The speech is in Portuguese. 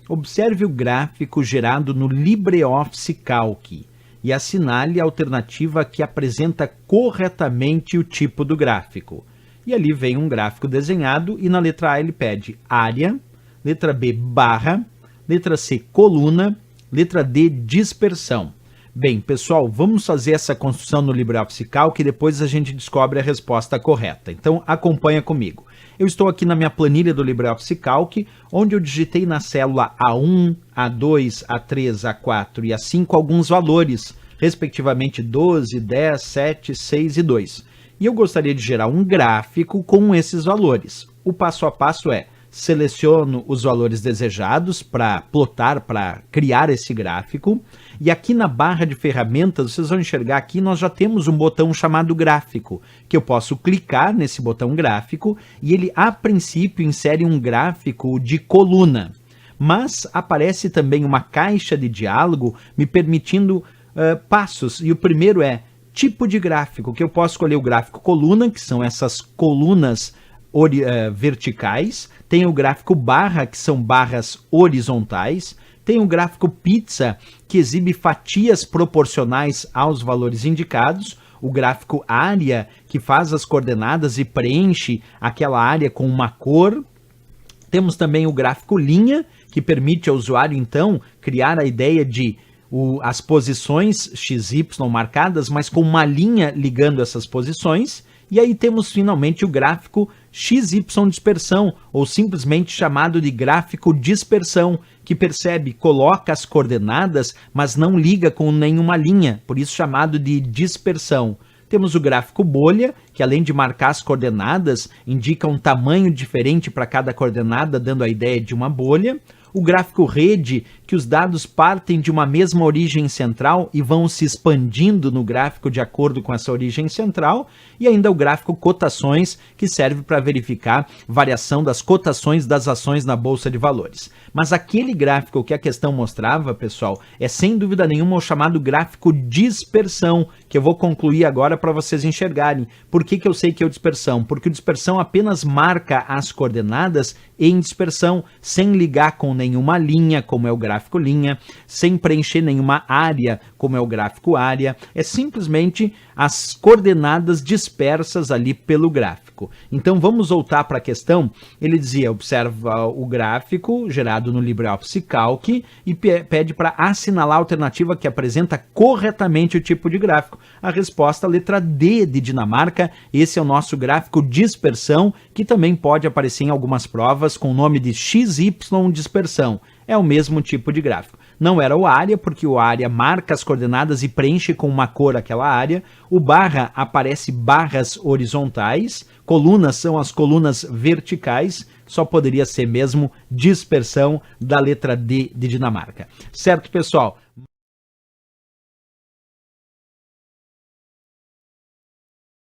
Observe o gráfico gerado no LibreOffice Calc e assinale a alternativa que apresenta corretamente o tipo do gráfico. E ali vem um gráfico desenhado e na letra A ele pede área, letra B, barra, letra C, coluna, letra D, dispersão. Bem, pessoal, vamos fazer essa construção no LibreOffice Calc e depois a gente descobre a resposta correta. Então, acompanha comigo. Eu estou aqui na minha planilha do LibreOffice Calc, onde eu digitei na célula A1, A2, A3, A4 e A5 alguns valores, respectivamente 12, 10, 7, 6 e 2. E eu gostaria de gerar um gráfico com esses valores. O passo a passo é: seleciono os valores desejados para plotar, para criar esse gráfico. E aqui na barra de ferramentas, vocês vão enxergar aqui, nós já temos um botão chamado gráfico, que eu posso clicar nesse botão gráfico e ele, a princípio, insere um gráfico de coluna. Mas aparece também uma caixa de diálogo me permitindo passos. E o primeiro é tipo de gráfico, que eu posso escolher o gráfico coluna, que são essas colunas verticais, tem o gráfico barra, que são barras horizontais, tem o gráfico pizza, que exibe fatias proporcionais aos valores indicados, o gráfico área, que faz as coordenadas e preenche aquela área com uma cor. Temos também o gráfico linha, que permite ao usuário, então, criar a ideia de as posições XY marcadas, mas com uma linha ligando essas posições. E aí temos finalmente o gráfico XY dispersão, ou simplesmente chamado de gráfico dispersão, que coloca as coordenadas, mas não liga com nenhuma linha, por isso chamado de dispersão. Temos o gráfico bolha, que além de marcar as coordenadas, indica um tamanho diferente para cada coordenada, dando a ideia de uma bolha. O gráfico rede, que os dados partem de uma mesma origem central e vão se expandindo no gráfico de acordo com essa origem central. E ainda o gráfico cotações, que serve para verificar variação das cotações das ações na Bolsa de Valores. Mas aquele gráfico que a questão mostrava, pessoal, é sem dúvida nenhuma o chamado gráfico dispersão, que eu vou concluir agora para vocês enxergarem. Por que eu sei que é o dispersão? Porque o dispersão apenas marca as coordenadas em dispersão, sem ligar com nenhuma linha, como é o gráfico linha, sem preencher nenhuma área, como é o gráfico área, é simplesmente as coordenadas dispersas ali pelo gráfico. Então vamos voltar para a questão. Ele dizia, observa o gráfico gerado no LibreOffice Calc e pede para assinalar a alternativa que apresenta corretamente o tipo de gráfico. A resposta, a letra D de Dinamarca. Esse é o nosso gráfico dispersão, que também pode aparecer em algumas provas com o nome de XY dispersão. É o mesmo tipo de gráfico. Não era o área, porque o área marca as coordenadas e preenche com uma cor aquela área. O barra aparece barras horizontais. Colunas são as colunas verticais. Só poderia ser mesmo dispersão da letra D de Dinamarca. Certo, pessoal?